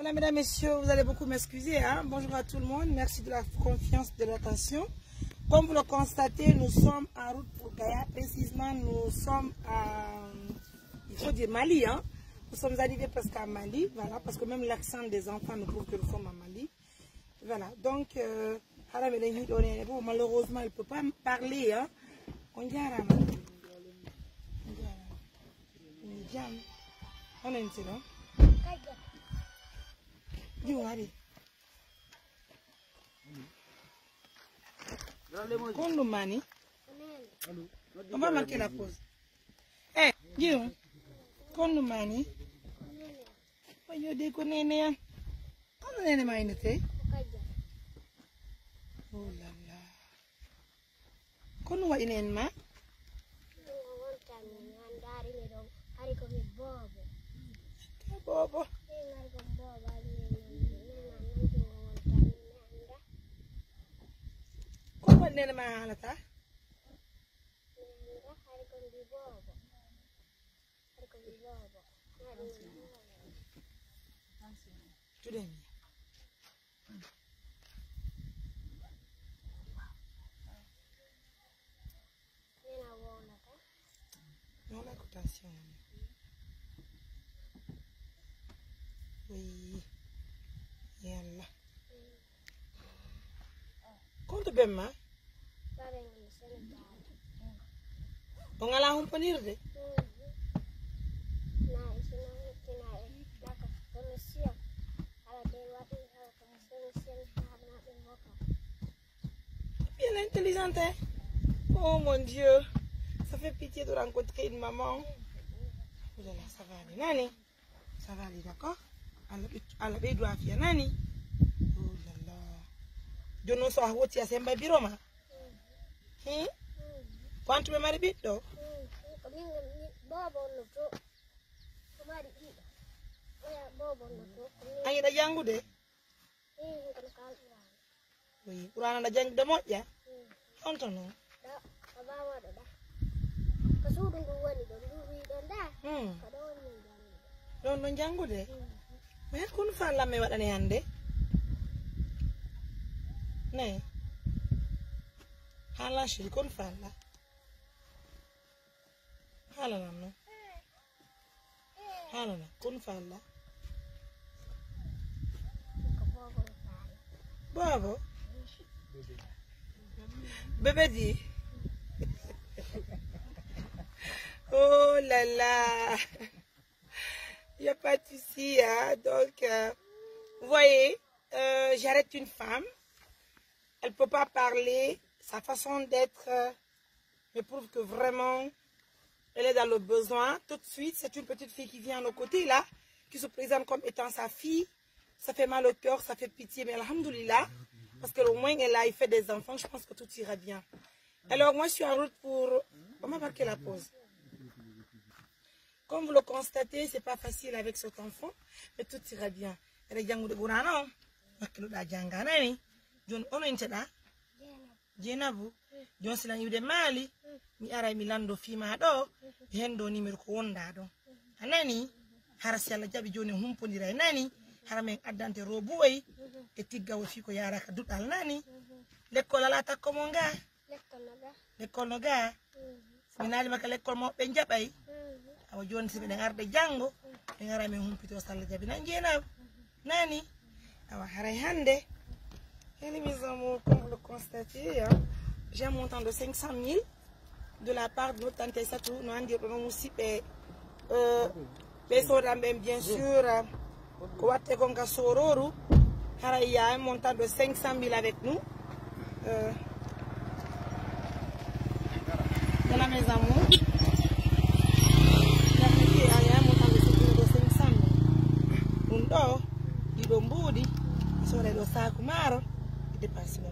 Voilà, mesdames, messieurs, vous allez beaucoup m'excuser. Hein? Bonjour à tout le monde. Merci de la confiance, de l'attention. Comme vous le constatez, nous sommes en route pour Gaïa. Précisément, nous sommes à, il faut dire Mali. Hein? Nous sommes arrivés presque à Mali. Voilà, parce que même l'accent des enfants nous prouve que nous sommes à Mali. Voilà, donc, malheureusement, il ne peut pas parler. Hein? On dirait on est ici, non? Mani. On va marquer la pause. Eh, dis Mani. Yo de ko nene. On nene ma inete. Oh là là. Kono wa inen ma? Bobo. Kono nene ma halata? Today. Non, la cotation. Oui. Yalla. Conto bemma? On a la humpanir de? Bien intelligente. Oh mon Dieu. Ça fait pitié de rencontrer une maman. Oh là là, ça va aller. Nani? Ça va aller, d'accord? Alors, il doit faire Nani? Oh là là. Je ne sais pas où tu as semé biroma. Quand tu me maries vite, donc? Aïe, da jangu de? Oui, pour un jangu de moi, ya? On t'en a? Non jangu de? Mais qu'on fait la même année ande? Ne? Hala shiri qu'on fait la? Hala non? Hala qu'on fait la? Bravo. Bébé dit. Oh là là. Il n'y a pas de souci. Hein? Donc, vous voyez, j'arrête une femme. Elle ne peut pas parler. Sa façon d'être me prouve que vraiment, elle est dans le besoin. Tout de suite, c'est une petite fille qui vient à nos côtés là, qui se présente comme étant sa fille. Ça fait mal au cœur, ça fait pitié, mais alhamdoulilah, parce qu'au moins elle a fait des enfants, je pense que tout ira bien. Alors moi je suis en route pour... On va marquer la pause. Comme vous le constatez, c'est pas facile avec cet enfant, mais tout ira bien. Elle est jangu de Gourano, John Onencheda, Jenabu, John Silan Yude Mali, mi ara Milando Fima do, Hendo ni Mirko Wonda do. Anani, Harasiala Jabi Joni Humpondira Nani. Haramen addante robuway e tigga wo fi ko yaraka dudal nani l'école ala takko mo nga l'école no ga minali maka l'école mo be jabay awa joni sibe den arde jango be ngara men humpito salla jabi nan jena nani awa haray hande les mes amours comme vous le constatez hein, j'ai un montant de 500 000 de la part de notre tante Satou no andi do no sibe bien sûr il y a un montant de 500 000 avec nous. Voilà mes amours. Il y a un montant de 500 000. Undo, il dombudi, il sort de Sakumaro, il dépasse mon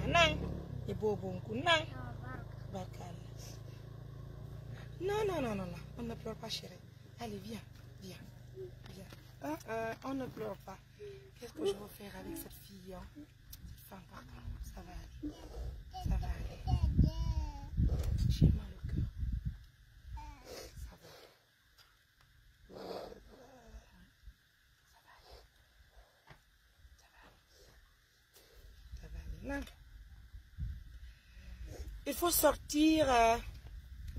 nan, il bobo kunang, bakal. Non, on ne pleure pas chérie. Allez, viens. On ne pleure pas. Qu'est-ce que je vais faire avec cette fille? Hein? Cette femme, pardon. Ça va aller. Ça va aller. J'ai mal au cœur. Ça va aller. Ça va aller. Il faut sortir,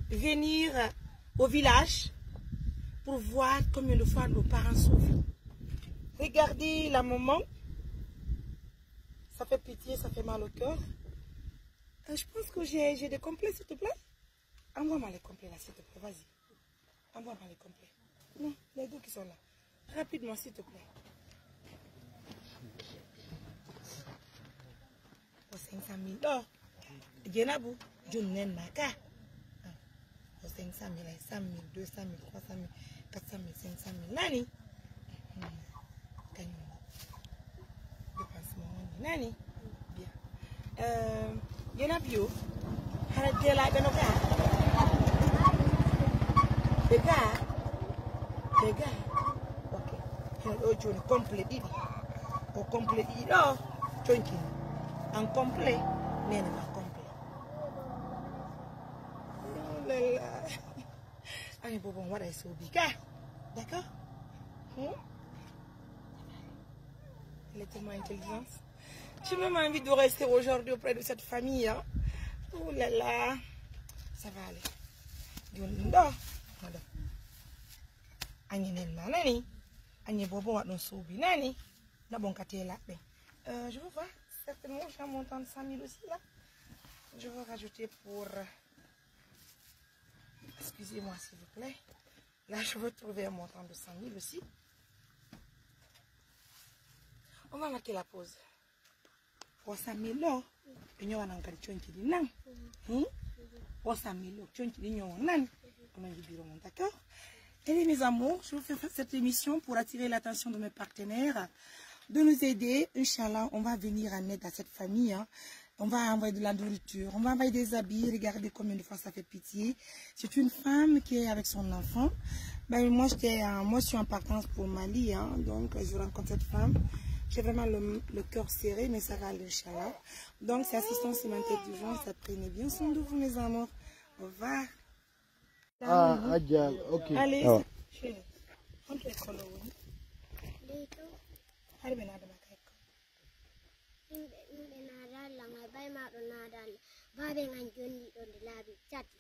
venir au village pour voir combien de fois nos parents souffrent. Regardez la maman. Ça fait pitié, ça fait mal au cœur. Je pense que j'ai des complets, s'il te plaît. Envoie-moi les complets là, s'il te plaît. Vas-y. Envoie-moi les complets. Non, les deux qui sont là. Rapidement, s'il te plaît. Pour 500 000 dollars. Djenabou, je n'ai pas. Pour 500 000, 100 000, 200 000, 300 000, 400 000, 500 000. Nani? Nani? Bien. Djenabou, harapia la benoka. Bega. Ok. Oh, tu es complet. Au complet. Oh, tu es en complet. N'est pas complet. Oh là là. Allez, bon, voilà, c'est au biga. D'accord? Elle est tellement intelligente. J'ai même envie de rester aujourd'hui auprès de cette famille. Hein? Oh là là. Ça va aller. Madame. Agne nen nani agne bobo wa don soubi nani na bon katé là je veux voir certainement j'ai un montant de 100 000 aussi là je veux rajouter pour excusez-moi s'il vous plaît là je veux trouver un montant de 100 000 aussi on va marquer la pause pour 100 000 là nous on a encore chonki di nan pour 100 000 là chonki di ñoo nan on a du bureau d'accord. Et mes amours, je vous fais cette émission pour attirer l'attention de mes partenaires, de nous aider. Inch'Allah, on va venir en aide à cette famille. Hein. On va envoyer de la nourriture, on va envoyer des habits. Regardez combien de fois ça fait pitié. C'est une femme qui est avec son enfant. Ben, moi, je suis en partance pour Mali. Hein, donc, je rencontre cette femme. J'ai vraiment le cœur serré, mais ça va aller, Inch'Allah. Donc, c'est assistance alimentaire d'urgence. Prenez bien soin de vous, mes amours. Au revoir. Ok. Allez, Oh. chérie. On te laisse le haut. Allez, ben, adama kayko. Yimɓe naadalla ngai bay maɗo naadalla baabe ngan jondi ɗo nde laabi tati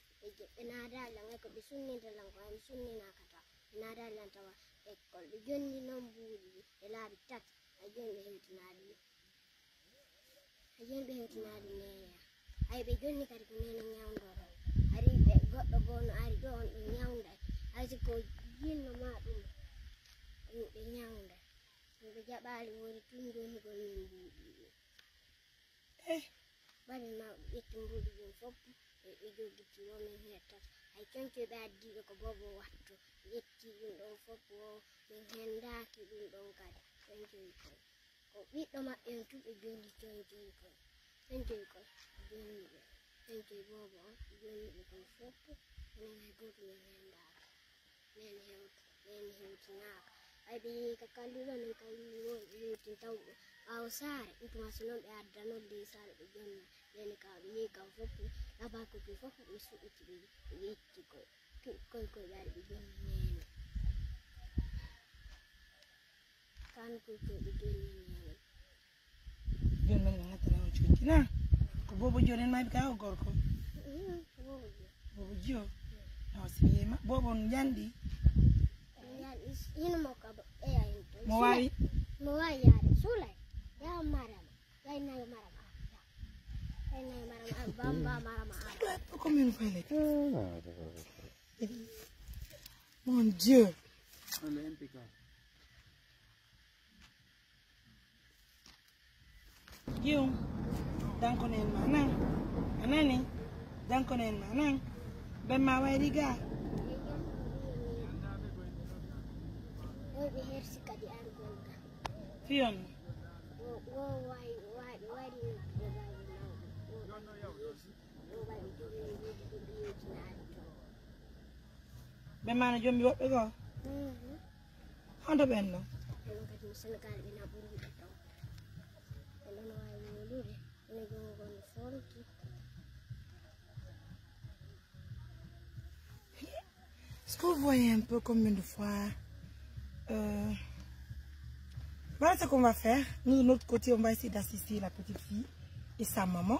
ɓe naadalla ngai ko ɓe sunnidala ko ami sunninakata ɓe naadalla tawa école ɓe jondi noon mbuuɗi ɓe laabi tati hay joni ɓe hewtinaɗi neya hay ɓe jonni kadi ko nene ñawdoro ari ɓe goɗɗo gono ari ɗo on ɗum ñawday hay siko jinno ma ɗum ɓe ñawday ɓe jaɓali wori tun joni gon min mbuuɗi bari ma ƴetti mbuuɗi ɗum fof ɓe joggiti womin hettat hay concoɓe addiɓe ko bobo watto ƴetti ɗum ɗon fof o min hendaki ɗum ɗon kadi concoy koy ko ɓiɗɗo maɓɓe on tun ɓe jondi concoy koy concoy koy jonni ɓe concoy bobo on jonni ɓe koy fof enen hay goto min hendaka min hewtinaka ay ɓe yehi ka kalluɗo min kalluli won hewtin taw ɓawo saare ɗum tuma so noon ɓe addanon ley saare ɓe jonna ɓeni ka ɓe yehi kam fof ɗabakokoy fof ɓe suɓiti ɓe ƴetti koy ɓe ari ɓe jonni nene kan koy ɓe jonni nene joni men ngattana on coñcina ko bobo joni en maɓe ka o gorko bobo jio no simi yema bobo on jandi hino mo ka eya hen to mo wawi yaade suulay ya marama yaynayo marama bamba marama combien de fois elle est mon Dieu Dieu dankonen manan anani dankonen manan ben ma wayri ga ɓe hersi kadi argol ga fiyon wo wari ɓe wawi jogini wiidi ko ɓiyetinaali to ben mana jombi woɓɓe go honto ɓen ɗo ɗon kadi mo sénégal ɓe na ɓuriɓe taw ɓe ɗon wawi wolude ene jongogonno fonti est-ce que vous voyez un peu combien de fois voilà ce qu'on va faire. Nous, de notre côté, on va essayer d'assister la petite fille. et sa maman.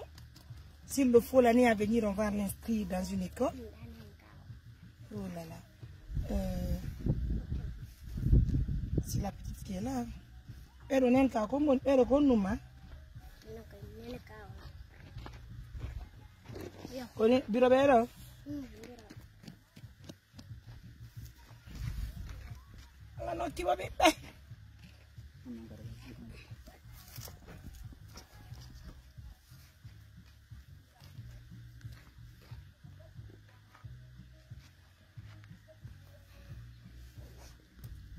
S'il le faut, l'année à venir, on va l'inscrire dans une école. Oh là là. C'est la petite qui est là. Pero nenka como pero con numa. Con biro bero. La no ti va bene.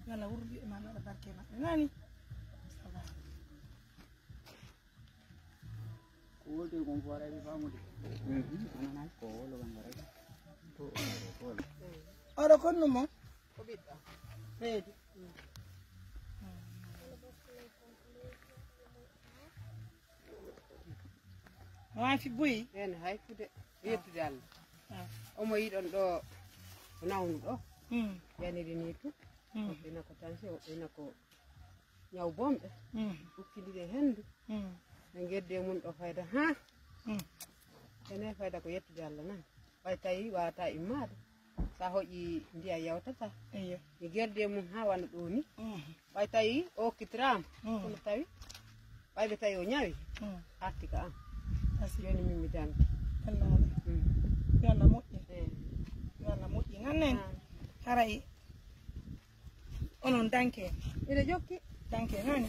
Yalla wurbi mama da barke ma nani. Ora con numa. Vedi. Wa fi buyi en hay fude yettude Allah omo yiɗon ɗo nawnu ɗo yaniri ni tu ina ko tension ina ko ñaw bomɓe ukkidide hendu ɓe gedde mum ɗo fayda ha ene fayda ko yettude Allah nan way tawi wawata immade sa hoƴi ndiya yawtata mi gerde mum ha wana ɗo ni way tawi o hokkitirama kono tawi wayɓe tawi o ñawi arti ka am joni min mi danki yalla moƴƴi yalla moƴƴi nannen haray onon danke ina jokki danke nani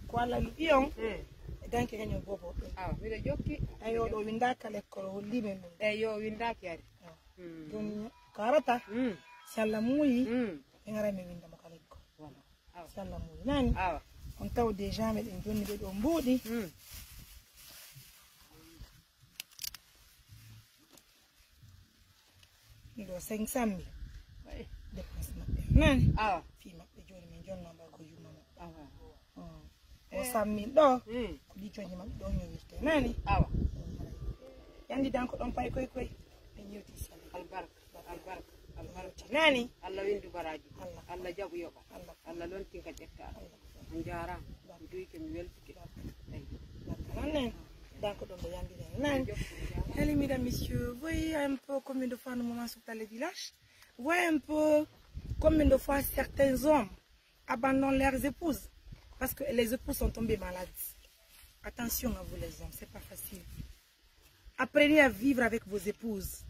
ko Allah ɓiyon danke kañum bobo ɗum awa mbiɗa jokki eyi oɗo windaka l'école hollime mum eyi yo windaki ari joni ko arata si Allah muuyi ɓe gara mi windamo ka l'école si Allah muuyi nani awa on taw déjà meɗen jonni ɓe ɗo mbuuɗi ɗo 500 000 dépense maɓɓe nani awa fi maɓɓe joni min jonnoɓe ko yuma maɓɓe awa o 100 000 ɗo ko ɗi coñi maɓɓe ɗo ñowirte nani awa yandi danko ɗon pay koy koy ɓe ñewti sali albarka albarka albarka nani Allah windu baraji Allah jaɓu yoɓa Allah lontinka ƴetta on jarama mi duyke mi weltike nannen danko ɗon ɓe yandidani nani. Allez, mesdames, messieurs, vous voyez un peu combien de fois nos mamans sont dans les villages? Vous voyez un peu combien de fois certains hommes abandonnent leurs épouses parce que les épouses sont tombées malades. Attention à vous les hommes, c'est pas facile. Apprenez à vivre avec vos épouses.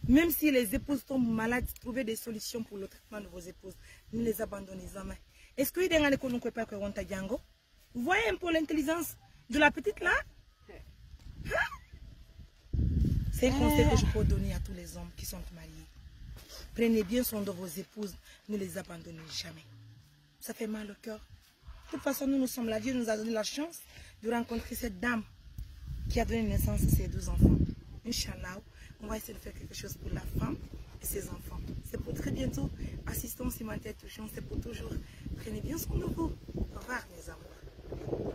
Même si les épouses tombent malades, trouvez des solutions pour le traitement de vos épouses. Ne les abandonnez jamais. Est-ce que vous voyez un peu l'intelligence de la petite là? C'est un conseil que je peux donner à tous les hommes qui sont mariés. Prenez bien soin de vos épouses, ne les abandonnez jamais. Ça fait mal au cœur. De toute façon, nous sommes là. Dieu nous a donné la chance de rencontrer cette dame qui a donné naissance à ses 2 enfants. Inch'Allah, on va essayer de faire quelque chose pour la femme et ses enfants. C'est pour très bientôt. Assistance humanitaire touchante, c'est pour toujours. Prenez bien soin de vous. Au revoir, mes amours.